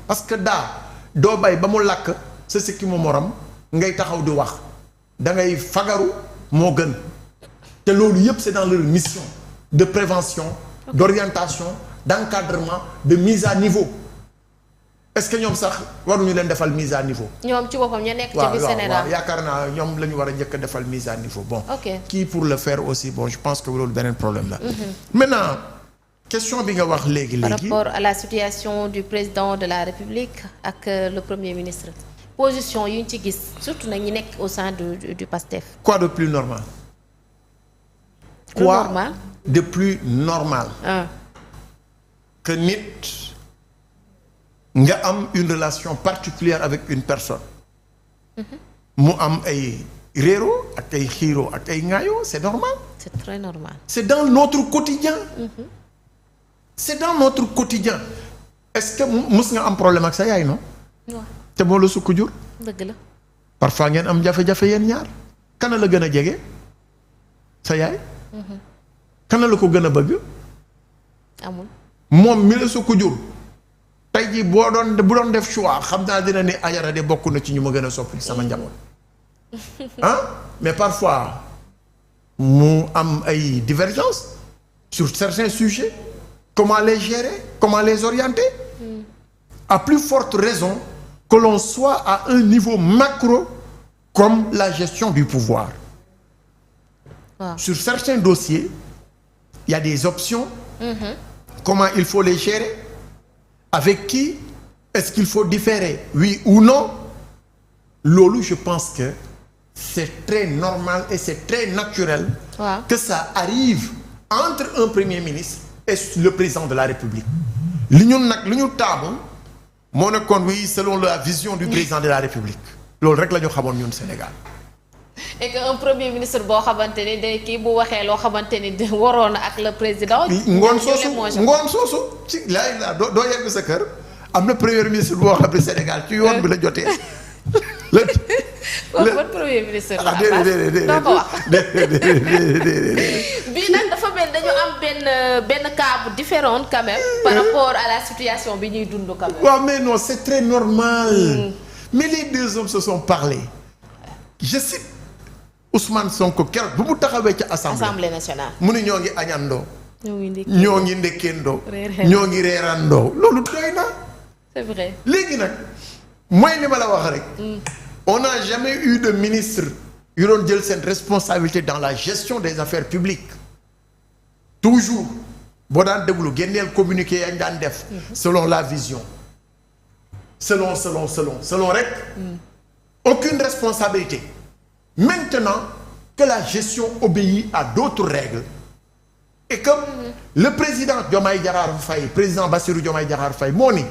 parce que doo bay ba mu lakk sa sikki mu morom ngay taxaw di wax da ngay fagaru moo gën te loolu yëpp c'est dans leur mission de prévention d'orientation d'encadrement de mise à niveau est-ce que ñoom sax waruñu leen defal mise à niveau. ñoom ci boppam ña nekk ci biir Sénégal waaw yaakaar naa ñoom la ñu war a njëkk a defal mise à niveau bon. ok pour le faire aussi bon je pense que loolu beneen problème la. maintenant question bi nga wax léegi. par rapport à la situation du président de la République ak le premier ministre position yu ñu ci gis surtout nag ñi nekk au sein du PASTEF. quoi de plus normal. quoi de plus normal. que nit. nga am une relation particulière avec une personne. mu am ay réero ak ay xiiro ak ay ŋaayoo c'est normal. c'est très normal. c'est dans notre quotidien. c'est dans notre quotidien. est-ce que mus nga am problème ak sa yaay non. waaw te moo la sukk jur. dëgg la. parfois ngeen am jafe-jafe yéen ñaar. kana la gën a jege. sa yaay. kana la ko gën a bëgg. amul. moom mi la sukk jur. tey jii bu doon def choix xam naa dina ne Ajara de bokk na ci ñu ma gën a sopp ci sama njaboot mais parfois mu am ay divergences sur certains sujets comment les gérer comment les orienter à plus forte raison que l'on soit à un niveau macro comme la gestion du pouvoir sur certains dossiers il y a des options comment il faut les gérer. Avec qui est-ce qu'il faut différer oui ou non loolu je pense que c'est très normal et c'est très naturel que ça arrive entre un premier ministre et le président de la République li ñu taamu moo nekkoon oui selon la vision du président de la République loolu rek la ñu xamoon ñun Sénégal et que un premier ministre boo xamante ni day kii bu waxee loo xamante ni waroon na ak le président. ngoon soosu ci laa doo yegg sa kër am na premier ministre boo xam ne Sénégal ci yoon bi la jotee. ban premier ministre la doo ko wax bii nag dafa mel dañu am benn cas bu différent quand même par rapport à la situation bi ñuy dund quand même. waaw mais non c'est très normal. mais les deux hommes se sont parlé. je cite Ousmane Sonko keroog bu mu taxawee ca assemblée nationale mu ne ñoo ngi añandoo ñoo ngi ndekkeendoo ñoo ngi reerandoo loolu doy na c'est vrai léegi nag mooy li ma la wax rek on n'a jamais eu de ministre yu doon jël seen responsabilité dans la gestion des affaires publiques toujours boo daan déglu génneel communiqué yañ daan def selon la vision selon rek aucune responsabilité. Maintenant que la gestion obéit à d'autres règles et que le président Diomaye Diakhar Faye président Bassirou Diomaye Diakhar Faye moo ni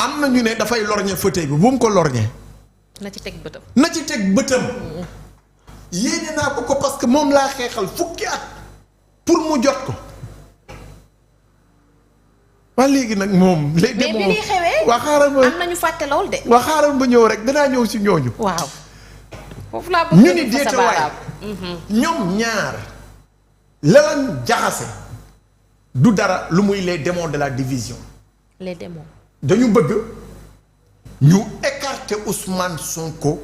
am na ñu ne dafay lorñe fauteuil bi bu mu ko lorñe na ci teg bëtam yéene naa ko parce que moom laa xeexal fukki at pour mu jot ko waa léegi nag moom léegi mais bi liy xewee waa xaaral ma am nañu fàtte lool de waa xaaral ma ñëw rek danaa ñëw si ñooñu waaw foofu laa bëgg ñu ni déetawaay ñoom ñaar lalan jaxase du dara lu muy les démons de la division les démons dañu bëgg ñu écarter Ousmane Sonko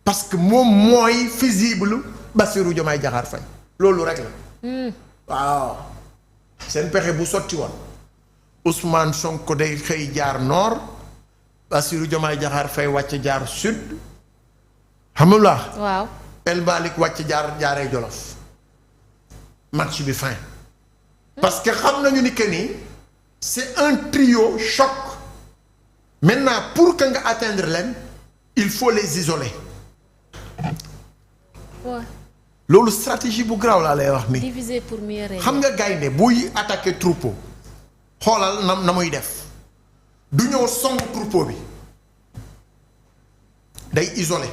parce que moom mooy fusible Bassirou Diomaye Diakhar Faye loolu rek la waaw seen pexe bu sotti woon Ousmane Sonko day xëy jaar nord Bassirou Diomaye Diakhar Faye wàcc jaar sud xam nga waaw El Malick wàcc jaaree Jolof match bi fin parce que xam nañu ni que ni c'est un trio choc maintenant pour que nga atteindre leen il faut les isoler loolu stratégie bu garaaw laa lay wax ni diviser pour mieux régner xam nga gaynde buy attaquer troupeau xoolal na muy def du ñëw song troupeau bi day isolé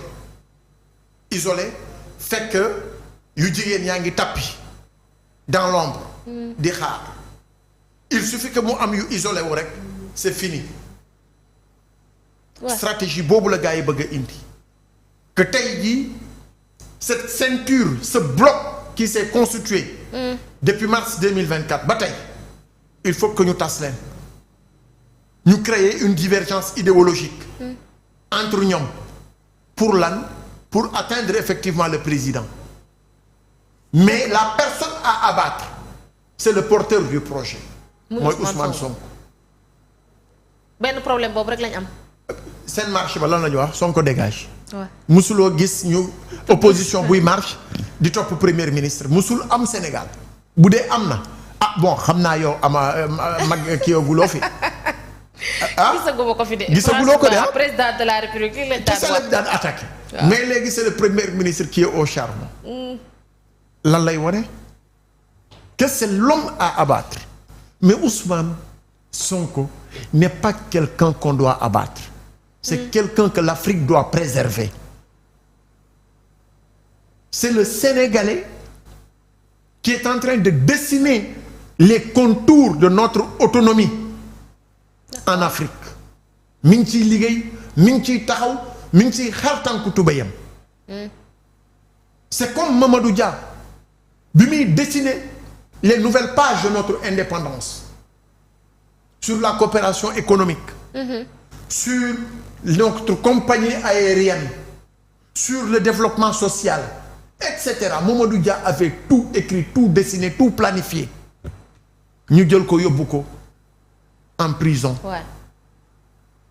fekk yu jigéen yaa ngi tappi dans l'ombre di xaar il suffit que mu am yu isolé wu rek c'est fini stratégie boobu la gars yi bëgg a indi que tey jii cette ceinture ce bloc qui s'est constitué depuis mars 2024 ba tey il faut que ñu tas leen ñu créer une divergence idéologique entre ñoom pour lan pour atteindre effectivement le président mais la personne à abattre c'est le porteur du projet mooy Ousmane Sonko. benn problème boobu rek lañ am. seen marche ba lan la ñu wax Sonko dégage. waaw musuloo gis ñu opposition buy marche di topp premier ministre musul am Sénégal bu dee am na ah bon xam naa yow mag kii yoguloo fi. gisaguma ko fi de. gisaguloo ko de président de la république li lañ daan attaqué. mais léegi c'est le premier ministre qui est au charbon. lan lay wane. que c'est l'homme à abattre mais Ousmane Sonko n'est pas quelqu'un qu'on doit abattre. C'est quelqu'un que l'Afrique doit préserver. C'est le Sénégalais qui est en train de dessiner les contours de notre autonomie en Afrique. mi ngi ciy liggéey mi ngi ciy taxaw mi ngi ciy xar tànku tubéyam. C'est comme Mamadou Dia bi muy dessiner les nouvelles pages de notre indépendance sur la coopération économique. Sur notre compagnie aérienne, sur le développement social, etc. Mamadou Dia avait tout écrit, tout dessiné, tout planifié. ñu jël ko yóbbu ko en prison. Ouais.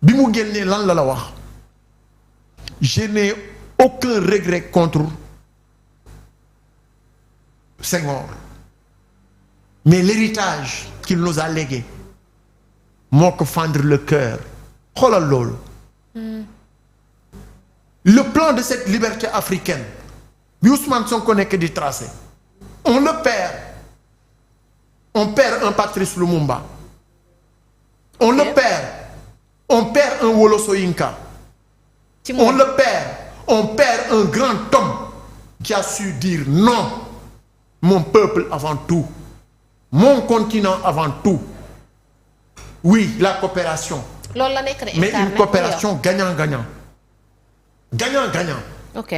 bi mu génnee lan la wax je n'ai aucun regret contre Senghor mais l'héritage qu'il nous a légué moo ko fendre le cœur. xoolal loolu. Le plan de cette liberté africaine bi Ousmane Sonko nekk di tracé on le perd un Patrice Lumumba on le perd un Wolo Soyinka on perd un grand homme qui a su dire non mon peuple avant tout mon continent avant tout oui la coopération. loolu la nekk mais une coopération gagnant-gagnant. ok.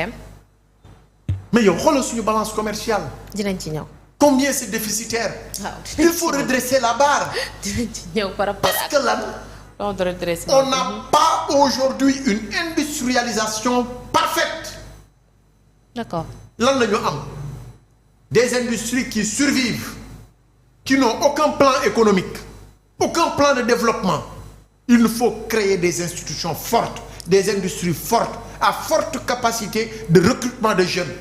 mais yow xoolal suñu balance commerciale. dinañ ci ñëw. combien c'est déficitaire. il faut redresser la barre. dinañ ci ñëw par rapport parce que lan. on n'a pas aujourd'hui une industrialisation parfaite. d'accord. lan la ñu am des industries qui survivent qui n'ont aucun plan économique aucun plan de développement. Il faut créer des institutions fortes, des industries fortes, à forte capacité de recrutement de jeunes.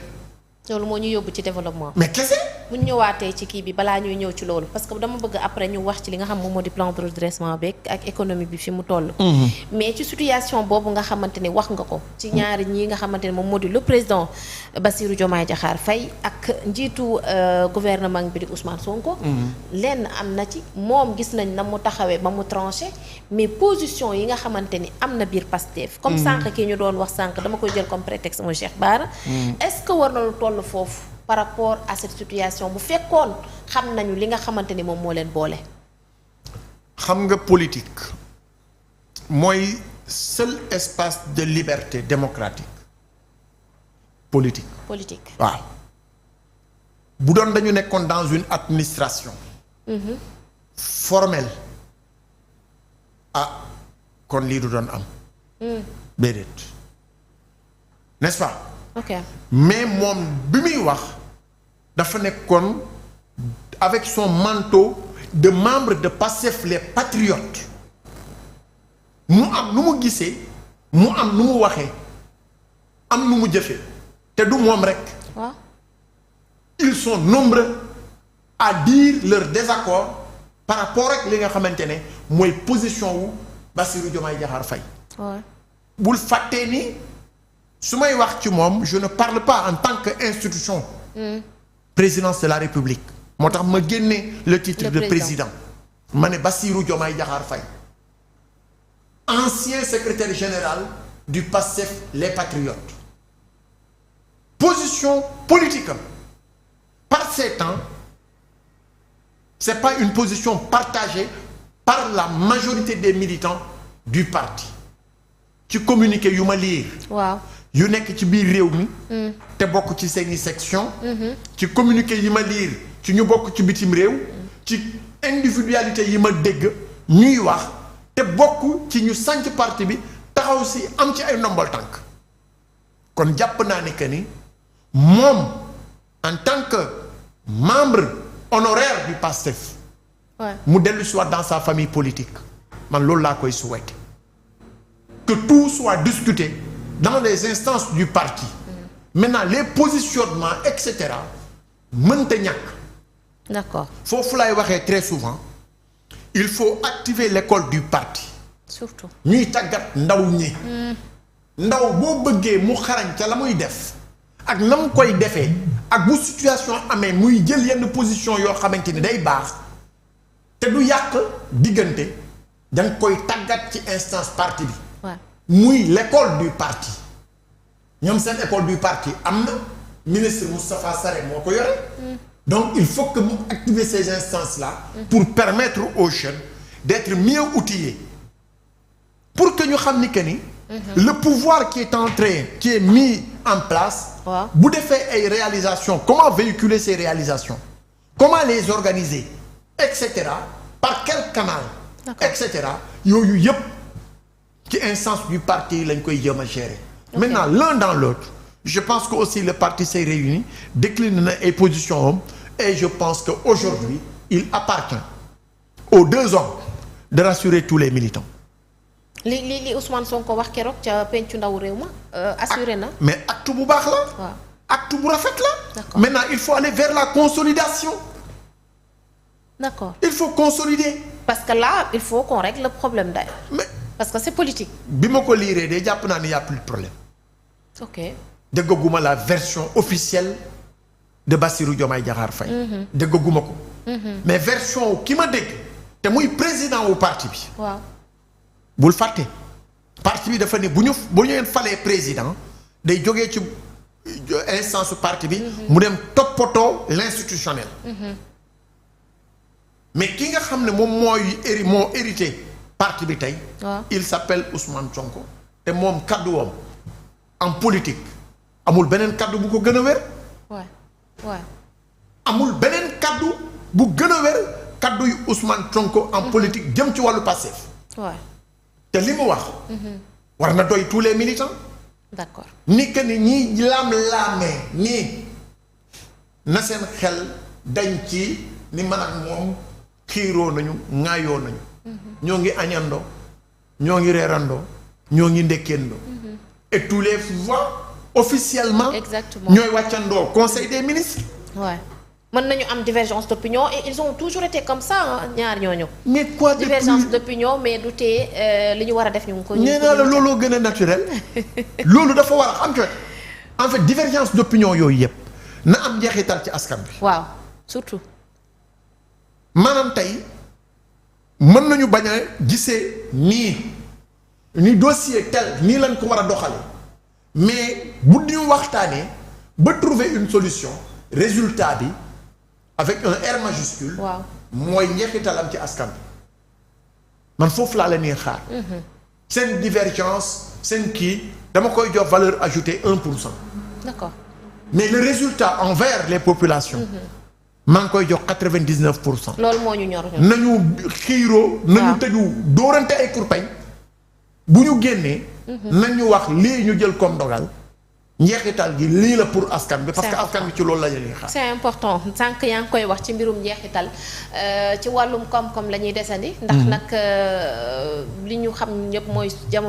loolu moo ñu yóbbu ci développement. mais kese. bu ñu ñëwaatee ci kii bi balaa ñuy ñëw ci loolu parce que dama bëgg après ñu wax ci li nga xam moom moo di plan de redressement beeg ak économie bi fi mu toll. mais ci situation boobu nga xamante ne wax nga ko. ci ñaari ñii nga xamante ne moom moo di le président Bassirou Diomaye Diakhar Faye ak njiitu gouvernement bi di Ousmane Sonko. lenn am na ci moom gis nañ na mu taxawee ba mu tranché mais position yi nga xamante ni am na biir Pastef. comme sànq kii ñu doon wax sànq dama koy jël comme prétexte mooy Cheikh Bara. est-ce que war na lu toll foofu. par rapport à cette situation bu fekkoon xam nañu li nga xamante ni moom moo leen boole. xam nga politique mooy seul espace de liberté démocratique politique. waaw bu doon dañu nekkoon dans une administration. formelle kon lii du doon am. déedéet n'est-ce pas. ok mais moom bi muy wax. dafa nekkoon avec son manteau de membre de Pastef les patriotes mu am nu mu gisee mu am nu mu waxee am nu mu jëfee te du moom rek. waaw. ils sont nombreux à dire leur désaccord par rapport ak li nga xamante ne mooy position wu Bassirou Diomaye Diakhar Faye. waaw. bul fàttee ni su may wax ci moom je ne parle pas en tant que institution. présidence de la République moo tax ma génne le titre de président ma ne Bassirou Diomaye Diakhar Faye ancien secrétaire général du PASTEF les Patriotes position politique am par ces temps c'est pas une position partagée par la majorité des militants du parti ci communiqué yu ma lire. waaw. yu nekk ci biir réew mi. te bokk ci seeni section. ci communiqué yi ma lire ci ñu bokk ci bitim réew. ci individualité yi ma dégg ñuy wax te bokk ci ñu sanc parti bi taxaw si am ci ay ndombal tànk kon jàpp naa ni que ni moom en tant que membre honoraire du PASTEF mu dellu soit dans sa famille politique man loolu laa koy souhaiter que tout soit discuté dans les instances du parti maintenant les positionnements et cetera mënta ñàkk. D'accord. foofu laay waxee très souvent il faut activer l'école du parti. surtout ñuy tàggat ndaw ñi. ndaw boo bëggee mu xarañ ca la muy def ak na mu koy defee ak bu situation amee muy jël yenn position yoo xamante ni day baax te du yàq diggante da nga koy tàggat ci instance parti bi. waaw muy l'école du parti ñoom seen école du parti am na ministre Moustapha Sarré moo ko yore. donc il faut que mu activer ces instances là. pour permettre aux jeunes d'être mieux outillés pour que ñu xam ni que ni. le pouvoir qui est mis en place. bu defee ay réalisations comment véhiculer ces réalisations comment les organiser et cetera par quel canal. et cetera yooyu yëpp ci instance du parti lañ koy jéem a gérer. maintenant l'un dans l'autre je pense que aussi le parti s'est réuni décline na ay positions am et je pense que aujourd'hui il appartient aux deux hommes de rassurer tous les militants. li Ousmane Sonko wax keroog ca pencu ndaw réew ma assuré na. mais acte bu baax la. waaw acte bu rafet la. d'accord maintenant il faut aller vers la consolidation. d'accord il faut consolider. parce que là il faut qu'on règle le problème d'ailleurs. mais parce que c'est politique. bi ma ko liiree de jàpp naa ni y a plus de problème. ok déggaguma la version officielle de Bassirou Diomaye Diakhar Faye. déggaguma ko. mais version ki ma dégg te muy président wu parti bi. waaw. bul fàtte parti bi dafa ne bu ñu falee président day jógee ci instance parti bi. mu dem toppatoo l'institutionnel. mais ki nga xam ne moom moo hérité parti bi tey. il s'appelle Ousmane Sonko. te moom kadduwam en politique amul beneen kaddu bu ko gën a wér. waaw amul beneen kaddu bu gën a wér kaddu yu Ousmane Sonko en politique jëm ci wàllu Pastef. te li mu wax. war na doy tous les militants. d'accord ni que ni ñii laam-laamee nii na seen xel dañ ci ni man ak moom xiiroo nañu ŋaayoo nañu. ñoo ngi añandoo ñoo ngi reerandoo ñoo ngi ndekkeendoo. et tous les fois officiellement. exactement ñooy wàccandoo conseil des ministres. waaw mën nañu am divergence d'opinion et ils ont toujours été comme ça ñaar ñooñu. mais quoi de divergence plus d'opinion mais du tee li ñu war a def ñu ngi ko. nee naa la looloo gën a naturel. loolu dafa war a xam en fait divergence d'opinion yooyu yëpp na am njeexital ci askan bi. waaw surtout. maanaam tey mën nañu bañ a gisee ni dossier tel nii lañ ko war a doxale mais bu ñu waxtaanee ba trouver une solution résultat bi avec un R majuscule. waaw mooy njeexitalam ci askan bi man foofu laa leen di xaar. seen divergence seen kii dama koy jox valeur ajoutée 1%. d'accord mais le résultat envers les populations. maa ngi koy jox 99%. loolu moo ñu ñor nañu xiiroo. nañu tëju dóorante ay kurpañ bu ñu génnee. nañu wax lii ñu jël comme dogal. njeexital gi lii la pour askan bi. parce que askan bi ci loolu la ñuy xaar. c'est important sànq yaa ngi koy wax ci mbirum njeexital ci wàllum koom-koom la ñuy desandi. ndax nag li ñu xam ñëpp mooy jamono.